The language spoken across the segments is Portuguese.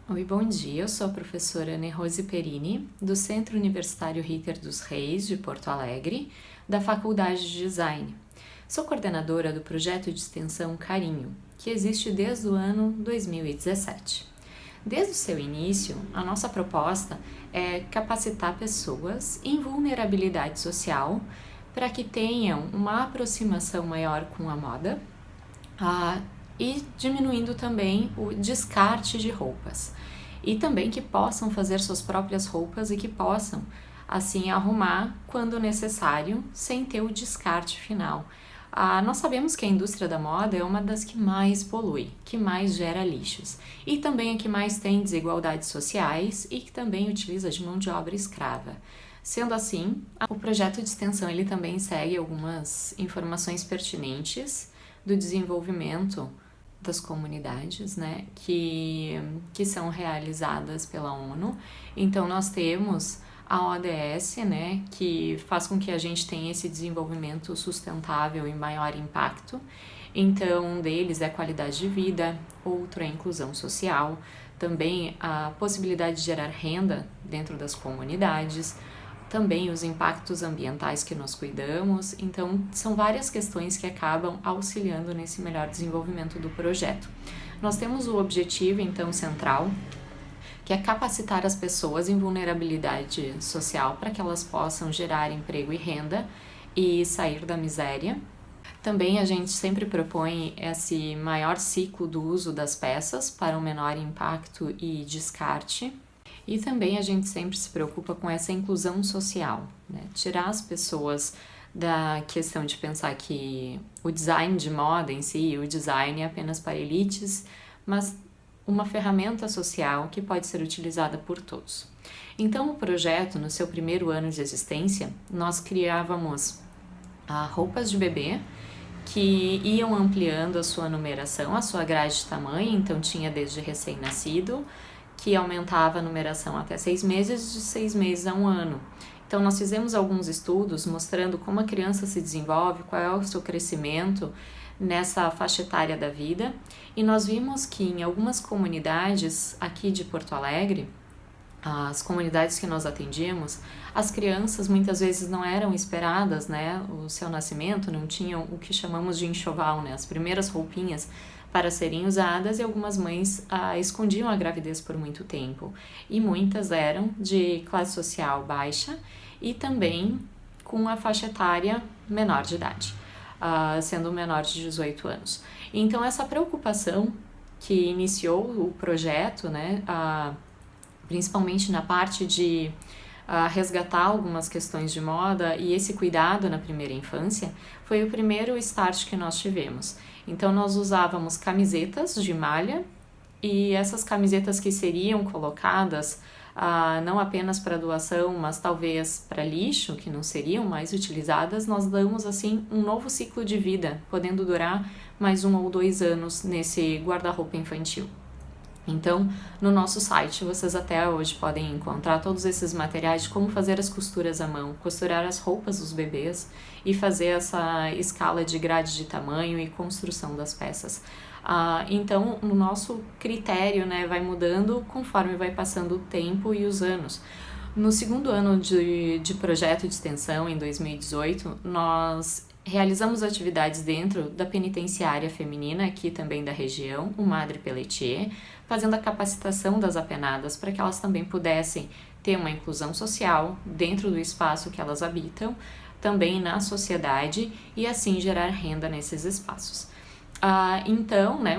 Oi, bom dia. Eu sou a professora Nerose Perini, do Centro Universitário Ritter dos Reis, de Porto Alegre, da Faculdade de Design. Sou coordenadora do projeto de extensão Carinho, que existe desde o ano 2017. Desde o seu início, a nossa proposta é capacitar pessoas em vulnerabilidade social para que tenham uma aproximação maior com a moda, e diminuindo também o descarte de roupas. E também que possam fazer suas próprias roupas e que possam, assim, arrumar quando necessário, sem ter o descarte final. Nós sabemos que a indústria da moda é uma das que mais polui, que mais gera lixos. E também a que mais tem desigualdades sociais e que também utiliza de mão de obra escrava. Sendo assim, o projeto de extensão ele também segue algumas informações pertinentes do desenvolvimento das comunidades, né, que são realizadas pela ONU. Então, nós temos a ODS, né, que faz com que a gente tenha esse desenvolvimento sustentável e maior impacto. Então, um deles é a qualidade de vida, outro é a inclusão social, também a possibilidade de gerar renda dentro das comunidades, também os impactos ambientais que nós cuidamos. Então, são várias questões que acabam auxiliando nesse melhor desenvolvimento do projeto. Nós temos o objetivo, então, central, que é capacitar as pessoas em vulnerabilidade social para que elas possam gerar emprego e renda e sair da miséria. Também a gente sempre propõe esse maior ciclo do uso das peças para um menor impacto e descarte. E também a gente sempre se preocupa com essa inclusão social, né? Tirar as pessoas da questão de pensar que o design de moda em si, o design é apenas para elites, mas uma ferramenta social que pode ser utilizada por todos. Então, o projeto, no seu primeiro ano de existência, nós criávamos roupas de bebê que iam ampliando a sua numeração, a sua grade de tamanho, então tinha desde recém-nascido, que aumentava a numeração até 6 meses, de 6 meses a 1 ano. Então, nós fizemos alguns estudos mostrando como a criança se desenvolve, qual é o seu crescimento nessa faixa etária da vida, e nós vimos que em algumas comunidades aqui de Porto Alegre, as comunidades que nós atendíamos, as crianças muitas vezes não eram esperadas, né, o seu nascimento, não tinham o que chamamos de enxoval, né, as primeiras roupinhas para serem usadas, e algumas mães escondiam a gravidez por muito tempo. E muitas eram de classe social baixa e também com a faixa etária menor de idade, sendo menor de 18 anos. Então, essa preocupação que iniciou o projeto, né, principalmente na parte de resgatar algumas questões de moda e esse cuidado na primeira infância, foi o primeiro start que nós tivemos. Então, nós usávamos camisetas de malha, e essas camisetas que seriam colocadas não apenas para doação, mas talvez para lixo, que não seriam mais utilizadas, nós damos assim um novo ciclo de vida, podendo durar mais 1 ou 2 anos nesse guarda-roupa infantil. Então, no nosso site, vocês até hoje podem encontrar todos esses materiais de como fazer as costuras à mão, costurar as roupas dos bebês e fazer essa escala de grade de tamanho e construção das peças. Então, o nosso critério, né, vai mudando conforme vai passando o tempo e os anos. No segundo ano de projeto de extensão, em 2018, nós realizamos atividades dentro da penitenciária feminina, aqui também da região, o Madre Pelletier, fazendo a capacitação das apenadas para que elas também pudessem ter uma inclusão social dentro do espaço que elas habitam, também na sociedade, e assim gerar renda nesses espaços. Então, né,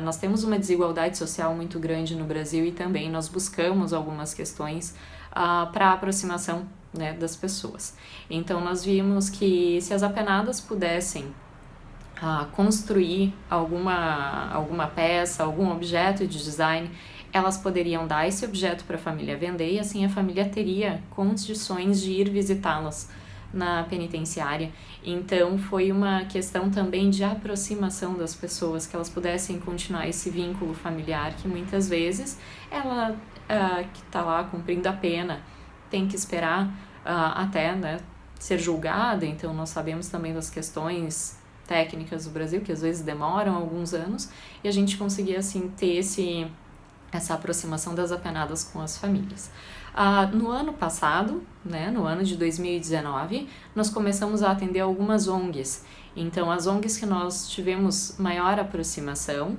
nós temos uma desigualdade social muito grande no Brasil, e também nós buscamos algumas questões para a aproximação, né, das pessoas. Então, nós vimos que se as apenadas pudessem construir alguma peça, algum objeto de design, elas poderiam dar esse objeto para a família vender, e assim a família teria condições de ir visitá-las na penitenciária. Então, foi uma questão também de aproximação das pessoas, que elas pudessem continuar esse vínculo familiar, que muitas vezes ela que está lá cumprindo a pena tem que esperar até, né, ser julgada. Então, nós sabemos também das questões técnicas do Brasil, que às vezes demoram alguns anos, e a gente conseguia assim ter essa aproximação das apenadas com as famílias. No ano passado, né, no ano de 2019, nós começamos a atender algumas ONGs. Então, as ONGs que nós tivemos maior aproximação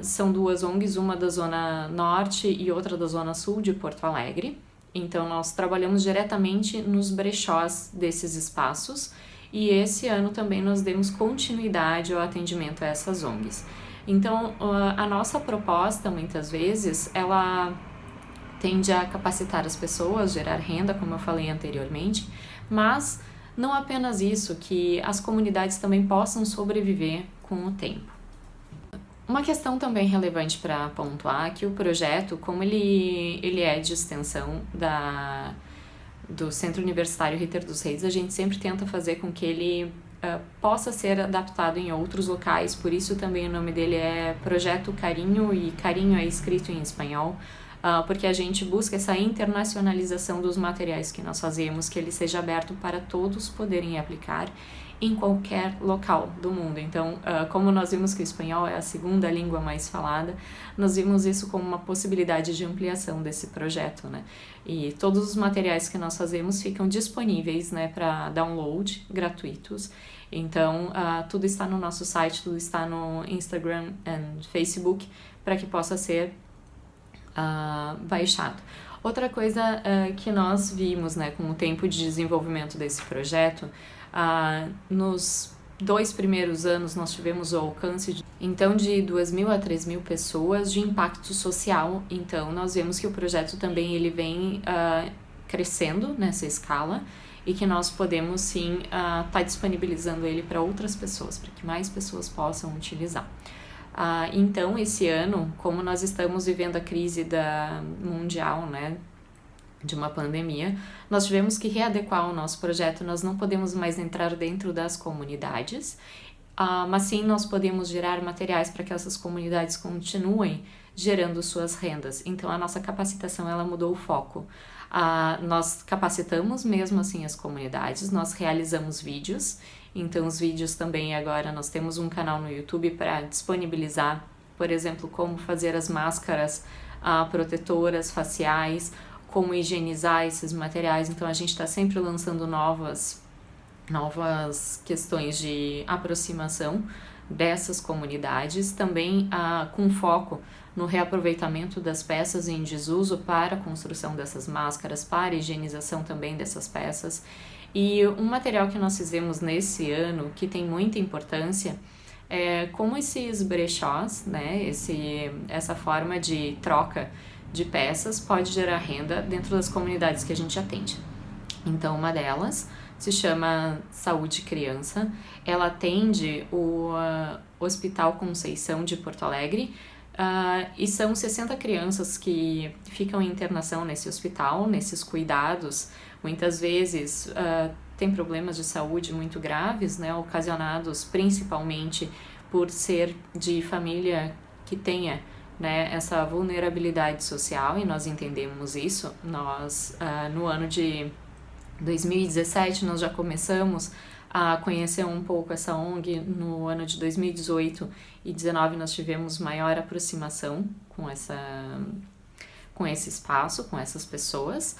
são duas ONGs, uma da Zona Norte e outra da Zona Sul de Porto Alegre. Então, nós trabalhamos diretamente nos brechós desses espaços e esse ano também nós demos continuidade ao atendimento a essas ONGs. Então, a nossa proposta, muitas vezes, ela tende a capacitar as pessoas, gerar renda, como eu falei anteriormente, mas não apenas isso, que as comunidades também possam sobreviver com o tempo. Uma questão também relevante para pontuar é que o projeto, como ele é de extensão do Centro Universitário Ritter dos Reis, a gente sempre tenta fazer com que ele possa ser adaptado em outros locais, por isso também o nome dele é Projeto Carinho, e Carinho é escrito em espanhol, porque a gente busca essa internacionalização dos materiais que nós fazemos, que ele seja aberto para todos poderem aplicar em qualquer local do mundo. Então, como nós vimos que o espanhol é a segunda língua mais falada, nós vimos isso como uma possibilidade de ampliação desse projeto, né? E todos os materiais que nós fazemos ficam disponíveis, né, para download, gratuitos. Então, tudo está no nosso site, tudo está no Instagram e Facebook, para que possa ser baixado. Outra coisa que nós vimos, né, com o tempo de desenvolvimento desse projeto, nos 2 primeiros anos nós tivemos o alcance de 2.000 a 3.000 pessoas de impacto social. Então nós vemos que o projeto também ele vem crescendo nessa escala e que nós podemos sim estar disponibilizando ele para outras pessoas, para que mais pessoas possam utilizar. Então esse ano, como nós estamos vivendo a crise mundial, né, de uma pandemia, nós tivemos que readequar o nosso projeto. Nós não podemos mais entrar dentro das comunidades, mas sim nós podemos gerar materiais para que essas comunidades continuem gerando suas rendas. Então a nossa capacitação ela mudou o foco. Nós capacitamos mesmo assim as comunidades, nós realizamos vídeos, então os vídeos também agora nós temos um canal no YouTube para disponibilizar, por exemplo, como fazer as máscaras protetoras faciais, como higienizar esses materiais. Então a gente está sempre lançando novas questões de aproximação dessas comunidades, também com foco no reaproveitamento das peças em desuso para a construção dessas máscaras, para a higienização também dessas peças. E um material que nós fizemos nesse ano, que tem muita importância, é como esses brechós, né, essa forma de troca de peças pode gerar renda dentro das comunidades que a gente atende. Então, uma delas se chama Saúde Criança, ela atende o Hospital Conceição de Porto Alegre, e são 60 crianças que ficam em internação nesse hospital, nesses cuidados. Muitas vezes tem problemas de saúde muito graves, né, ocasionados principalmente por ser de família que tenha, né, essa vulnerabilidade social, e nós entendemos isso. Nós, no ano de 2017, nós já começamos a conhecer um pouco essa ONG. No ano de 2018 e 2019 nós tivemos maior aproximação com esse espaço, com essas pessoas.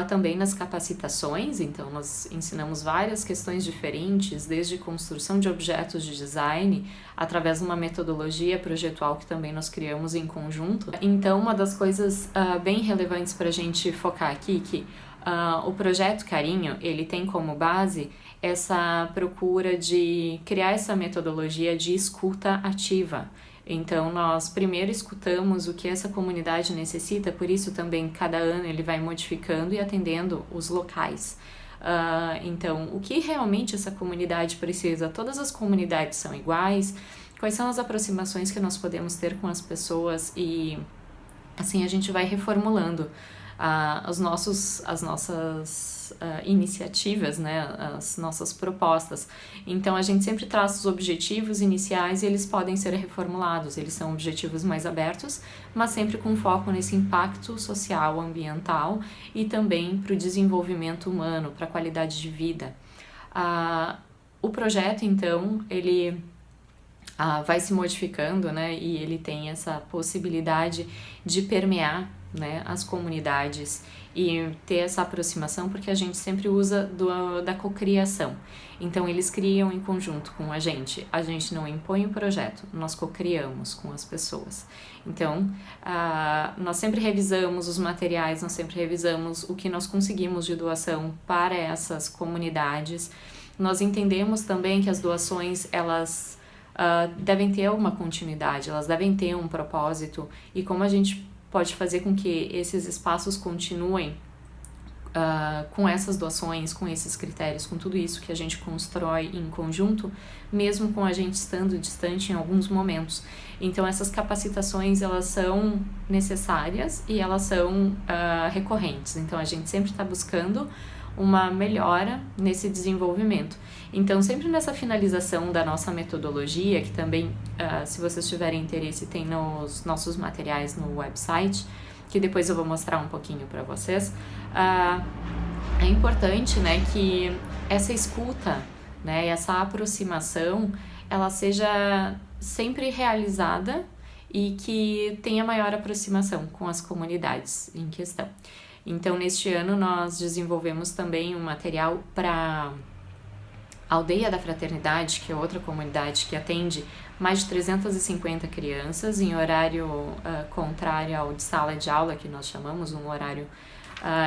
Também nas capacitações, então nós ensinamos várias questões diferentes, desde construção de objetos de design, através de uma metodologia projetual que também nós criamos em conjunto. Então uma das coisas bem relevantes para a gente focar aqui, que o Projeto Carinho, ele tem como base essa procura de criar essa metodologia de escuta ativa. Então, nós primeiro escutamos o que essa comunidade necessita, por isso também cada ano ele vai modificando e atendendo os locais. Então, o que realmente essa comunidade precisa? Todas as comunidades são iguais? Quais são as aproximações que nós podemos ter com as pessoas? E assim a gente vai reformulando as nossas iniciativas, né, as nossas propostas. Então a gente sempre traz os objetivos iniciais e eles podem ser reformulados. Eles são objetivos mais abertos, mas sempre com foco nesse impacto social, ambiental e também para o desenvolvimento humano, para a qualidade de vida. O projeto, então, ele vai se modificando, né, e ele tem essa possibilidade de permear, né, as comunidades e ter essa aproximação, porque a gente sempre usa da cocriação. Então eles criam em conjunto com a gente não impõe o projeto, nós cocriamos com as pessoas. Então nós sempre revisamos os materiais, nós sempre revisamos o que nós conseguimos de doação para essas comunidades. Nós entendemos também que as doações, elas devem ter uma continuidade, elas devem ter um propósito, e como a gente pode fazer com que esses espaços continuem com essas doações, com esses critérios, com tudo isso que a gente constrói em conjunto, mesmo com a gente estando distante em alguns momentos. Então essas capacitações, elas são necessárias e elas são recorrentes, então a gente sempre está buscando uma melhora nesse desenvolvimento. Então, sempre nessa finalização da nossa metodologia, que também, se vocês tiverem interesse, tem nos nossos materiais no website, que depois eu vou mostrar um pouquinho para vocês, é importante, né, que essa escuta, né, essa aproximação, ela seja sempre realizada e que tenha maior aproximação com as comunidades em questão. Então, neste ano, nós desenvolvemos também um material para Aldeia da Fraternidade, que é outra comunidade que atende mais de 350 crianças em horário contrário ao de sala de aula, que nós chamamos, um horário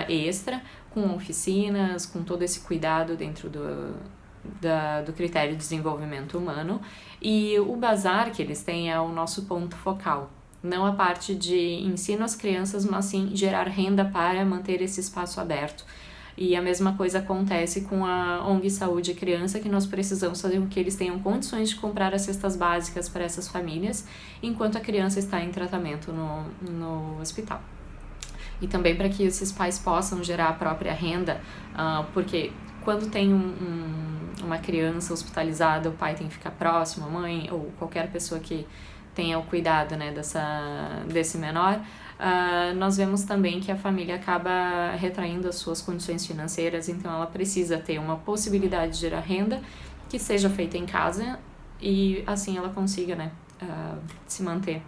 extra, com oficinas, com todo esse cuidado dentro do critério de desenvolvimento humano. E o bazar que eles têm é o nosso ponto focal. Não a parte de ensino às crianças, mas sim gerar renda para manter esse espaço aberto. E a mesma coisa acontece com a ONG Saúde e Criança, que nós precisamos fazer com que eles tenham condições de comprar as cestas básicas para essas famílias, enquanto a criança está em tratamento no hospital. E também para que esses pais possam gerar a própria renda, porque quando tem uma criança hospitalizada, o pai tem que ficar próximo, a mãe ou qualquer pessoa que tenha o cuidado, né, desse menor, nós vemos também que a família acaba retraindo as suas condições financeiras, então ela precisa ter uma possibilidade de gerar renda que seja feita em casa e assim ela consiga, né, se manter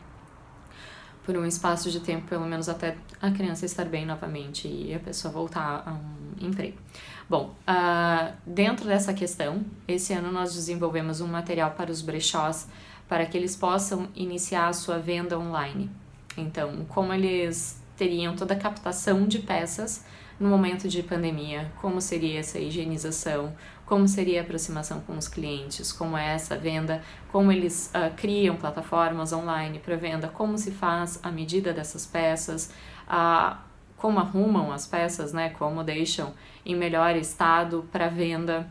por um espaço de tempo, pelo menos até a criança estar bem novamente e a pessoa voltar a um emprego. Bom, dentro dessa questão, esse ano nós desenvolvemos um material para os brechós, para que eles possam iniciar a sua venda online. Então, como eles teriam toda a captação de peças no momento de pandemia, como seria essa higienização, como seria a aproximação com os clientes, como é essa venda, como eles criam plataformas online para venda, como se faz a medida dessas peças, como arrumam as peças, né, como deixam em melhor estado para venda,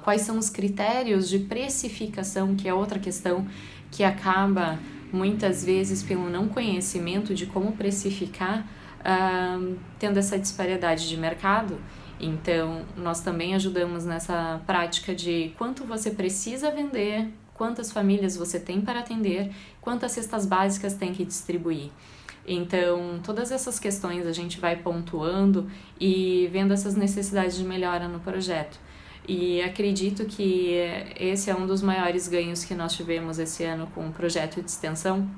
quais são os critérios de precificação, que é outra questão que acaba muitas vezes pelo não conhecimento de como precificar, tendo essa disparidade de mercado. Então, nós também ajudamos nessa prática de quanto você precisa vender, quantas famílias você tem para atender, quantas cestas básicas tem que distribuir. Então, todas essas questões a gente vai pontuando e vendo essas necessidades de melhora no projeto. E acredito que esse é um dos maiores ganhos que nós tivemos esse ano com o projeto de extensão,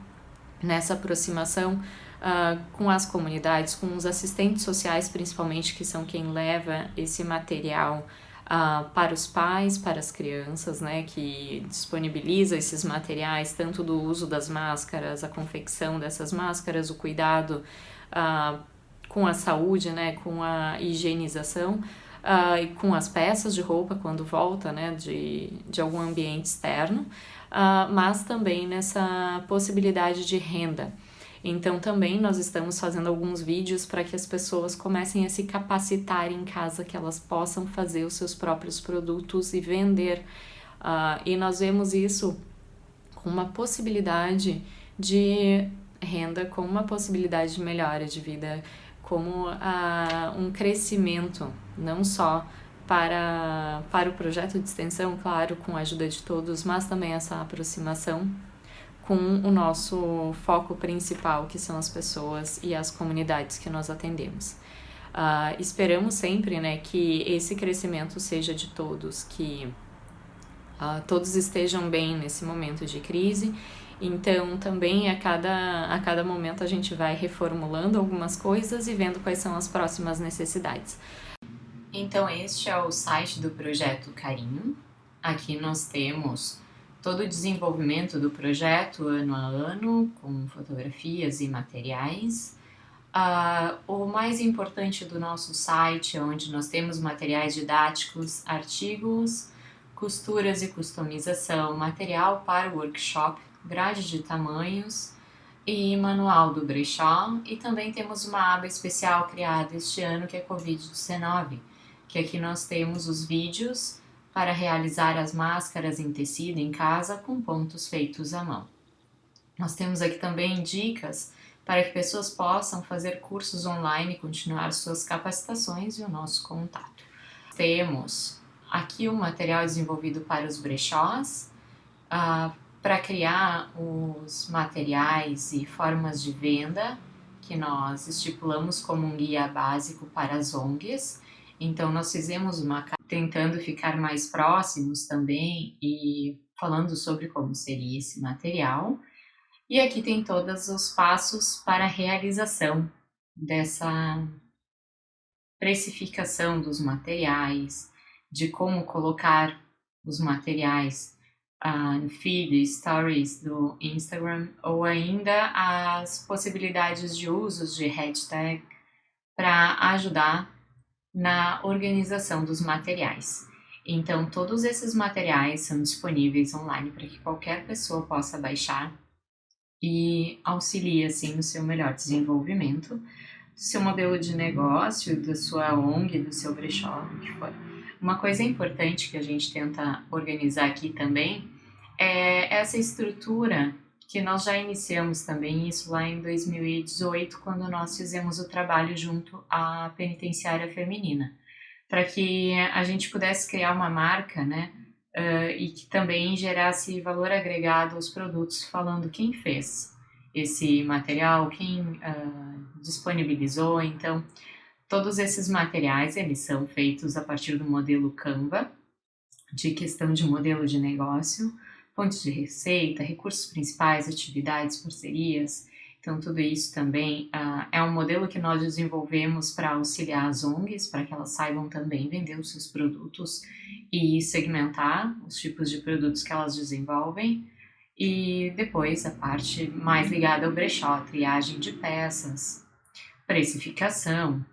nessa aproximação com as comunidades, com os assistentes sociais principalmente, que são quem leva esse material para os pais, para as crianças, né, que disponibiliza esses materiais, tanto do uso das máscaras, a confecção dessas máscaras, o cuidado com a saúde, né, com a higienização, e com as peças de roupa quando volta, né, de algum ambiente externo, mas também nessa possibilidade de renda. Então também nós estamos fazendo alguns vídeos para que as pessoas comecem a se capacitar em casa, que elas possam fazer os seus próprios produtos e vender. E nós vemos isso com uma possibilidade de renda, com uma possibilidade de melhora de vida, como um crescimento, não só para o projeto de extensão, claro, com a ajuda de todos, mas também essa aproximação com o nosso foco principal, que são as pessoas e as comunidades que nós atendemos. Esperamos sempre, né, que esse crescimento seja de todos, que todos estejam bem nesse momento de crise. Então, também a cada momento a gente vai reformulando algumas coisas e vendo quais são as próximas necessidades. Então, este é o site do Projeto Carinho. Aqui nós temos todo o desenvolvimento do projeto ano a ano, com fotografias e materiais. O mais importante do nosso site é onde nós temos materiais didáticos, artigos, costuras e customização, material para o workshop, grade de tamanhos e manual do brechó, e também temos uma aba especial criada este ano que é Covid-19, que aqui nós temos os vídeos para realizar as máscaras em tecido em casa com pontos feitos à mão. Nós temos aqui também dicas para que pessoas possam fazer cursos online e continuar suas capacitações e o nosso contato. Temos aqui o material desenvolvido para os brechós, para criar os materiais e formas de venda que nós estipulamos como um guia básico para as ONGs. Então, nós fizemos uma tentando ficar mais próximos também e falando sobre como seria esse material. E aqui tem todos os passos para a realização dessa precificação dos materiais, de como colocar os materiais no feed, stories do Instagram, ou ainda as possibilidades de usos de hashtag para ajudar na organização dos materiais. Então, todos esses materiais são disponíveis online para que qualquer pessoa possa baixar e auxilia, assim, no seu melhor desenvolvimento, do seu modelo de negócio, da sua ONG, do seu brechó, o que for. Uma coisa importante que a gente tenta organizar aqui também é essa estrutura que nós já iniciamos também, isso lá em 2018, quando nós fizemos o trabalho junto à penitenciária feminina, para que a gente pudesse criar uma marca, né, e que também gerasse valor agregado aos produtos, falando quem fez esse material, quem disponibilizou. Então, todos esses materiais, eles são feitos a partir do modelo Canva, de questão de modelo de negócio, fontes de receita, recursos principais, atividades, parcerias. Então, tudo isso também é um modelo que nós desenvolvemos para auxiliar as ONGs, para que elas saibam também vender os seus produtos e segmentar os tipos de produtos que elas desenvolvem. E depois a parte mais ligada ao brechó, triagem de peças, precificação.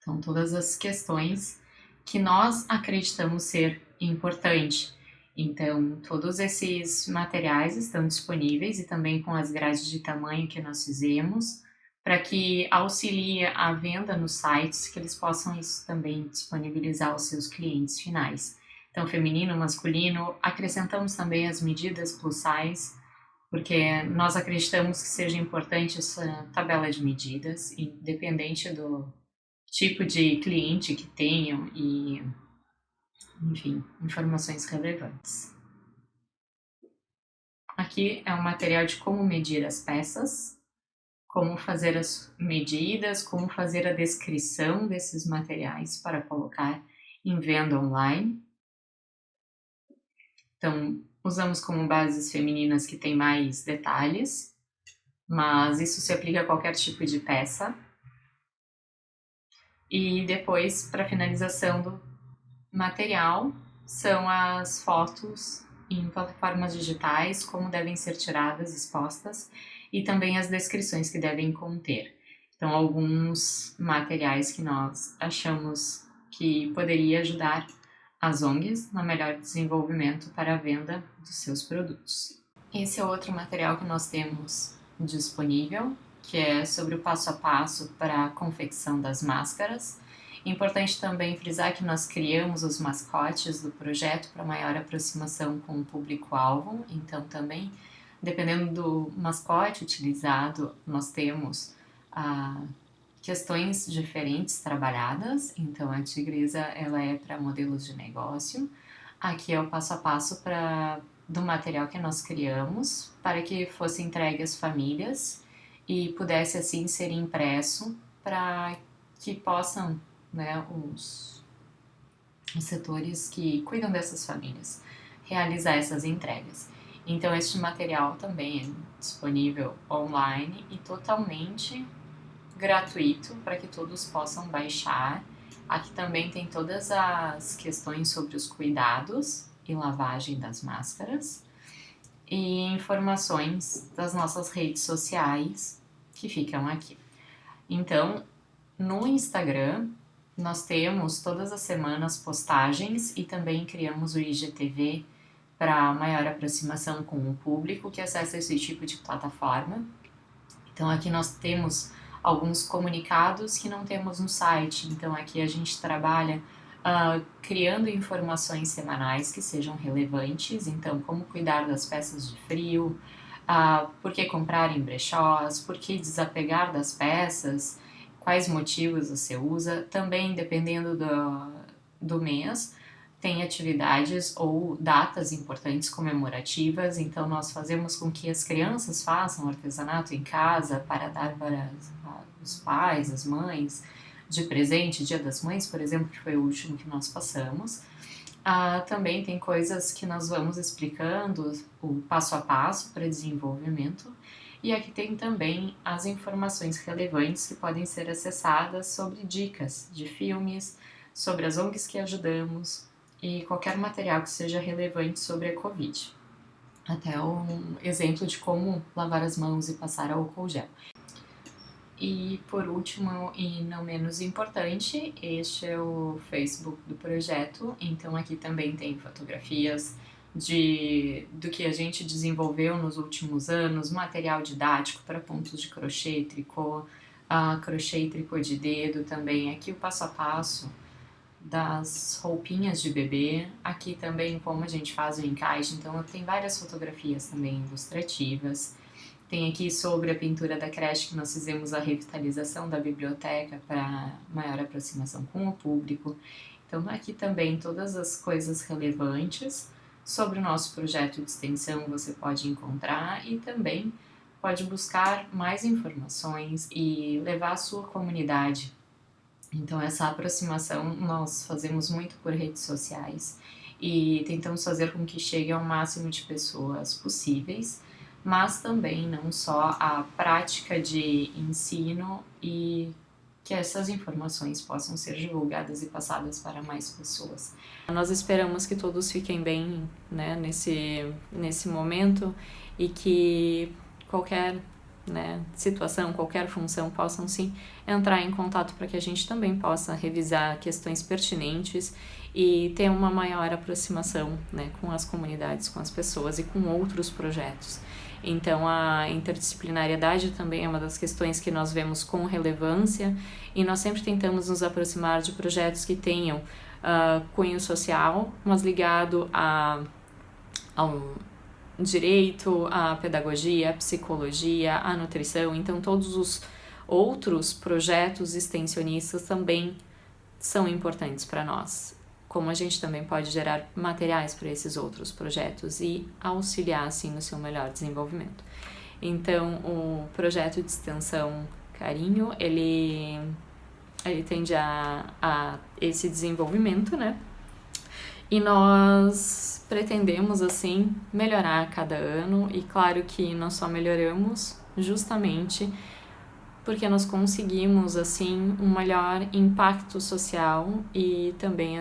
Então, todas as questões que nós acreditamos ser importante. Então, todos esses materiais estão disponíveis e também com as grades de tamanho que nós fizemos, para que auxilie a venda nos sites, que eles possam isso também disponibilizar aos seus clientes finais. Então, feminino, masculino, acrescentamos também as medidas plus size, porque nós acreditamos que seja importante essa tabela de medidas, independente do tipo de cliente que tenham e, enfim, informações relevantes. Aqui é um material de como medir as peças, como fazer as medidas, como fazer a descrição desses materiais para colocar em venda online. Então, usamos como bases femininas que tem mais detalhes, mas isso se aplica a qualquer tipo de peça. E depois, para finalização do material, são as fotos em plataformas digitais, como devem ser tiradas, expostas, e também as descrições que devem conter. Então, alguns materiais que nós achamos que poderia ajudar as ONGs no melhor desenvolvimento para a venda dos seus produtos. Esse é outro material que nós temos disponível, que é sobre o passo a passo para a confecção das máscaras. Importante também frisar que nós criamos os mascotes do projeto para maior aproximação com o público-alvo, então também, dependendo do mascote utilizado, nós temos questões diferentes trabalhadas. Então a tigresa ela é para modelos de negócio, aqui é o passo a passo do material que nós criamos para que fosse entregue às famílias e pudesse assim ser impresso para que possam, né, os setores que cuidam dessas famílias realizar essas entregas. Então, este material também é disponível online e totalmente gratuito para que todos possam baixar. Aqui também tem todas as questões sobre os cuidados e lavagem das máscaras e informações das nossas redes sociais que ficam aqui. Então, no Instagram, nós temos todas as semanas postagens e também criamos o IGTV para maior aproximação com o público que acessa esse tipo de plataforma. Então, aqui nós temos alguns comunicados que não temos no site. Então, aqui a gente trabalha criando informações semanais que sejam relevantes. Então, como cuidar das peças de frio, por que comprar em brechós, por que desapegar das peças, quais motivos você usa. Também, dependendo do mês, tem atividades ou datas importantes comemorativas, então nós fazemos com que as crianças façam artesanato em casa para dar para os pais, as mães, de presente. Dia das Mães, por exemplo, que foi o último que nós passamos. Também tem coisas que nós vamos explicando, o passo a passo para desenvolvimento. E aqui tem também as informações relevantes que podem ser acessadas sobre dicas de filmes, sobre as ONGs que ajudamos e qualquer material que seja relevante sobre a Covid. Até um exemplo de como lavar as mãos e passar álcool gel. E por último, e não menos importante, este é o Facebook do projeto, então aqui também tem fotografias do que a gente desenvolveu nos últimos anos, material didático para pontos de crochê, tricô, crochê e tricô de dedo também, aqui o passo a passo das roupinhas de bebê, aqui também como a gente faz o encaixe, então tem várias fotografias também ilustrativas. Tem aqui sobre a pintura da creche que nós fizemos a revitalização da biblioteca para maior aproximação com o público. Então aqui também todas as coisas relevantes sobre o nosso projeto de extensão você pode encontrar e também pode buscar mais informações e levar a sua comunidade. Então essa aproximação nós fazemos muito por redes sociais e tentamos fazer com que chegue ao máximo de pessoas possíveis, mas também não só a prática de ensino e que essas informações possam ser divulgadas e passadas para mais pessoas. Nós esperamos que todos fiquem bem, né, nesse momento e que qualquer situação, qualquer função possam sim entrar em contato para que a gente também possa revisar questões pertinentes e ter uma maior aproximação, né, com as comunidades, com as pessoas e com outros projetos. Então a interdisciplinariedade também é uma das questões que nós vemos com relevância e nós sempre tentamos nos aproximar de projetos que tenham cunho social, mas ligado ao direito, à pedagogia, à psicologia, à nutrição. Então todos os outros projetos extensionistas também são importantes para nós. Como a gente também pode gerar materiais para esses outros projetos e auxiliar assim no seu melhor desenvolvimento. Então o projeto de extensão Carinho, ele tende a esse desenvolvimento, né? E nós pretendemos, assim, melhorar a cada ano e claro que nós só melhoramos justamente porque nós conseguimos, assim, um maior impacto social e também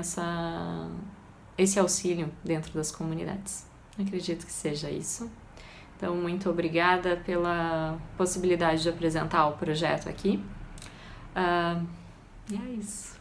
esse auxílio dentro das comunidades. Acredito que seja isso. Então, muito obrigada pela possibilidade de apresentar o projeto aqui. E é isso.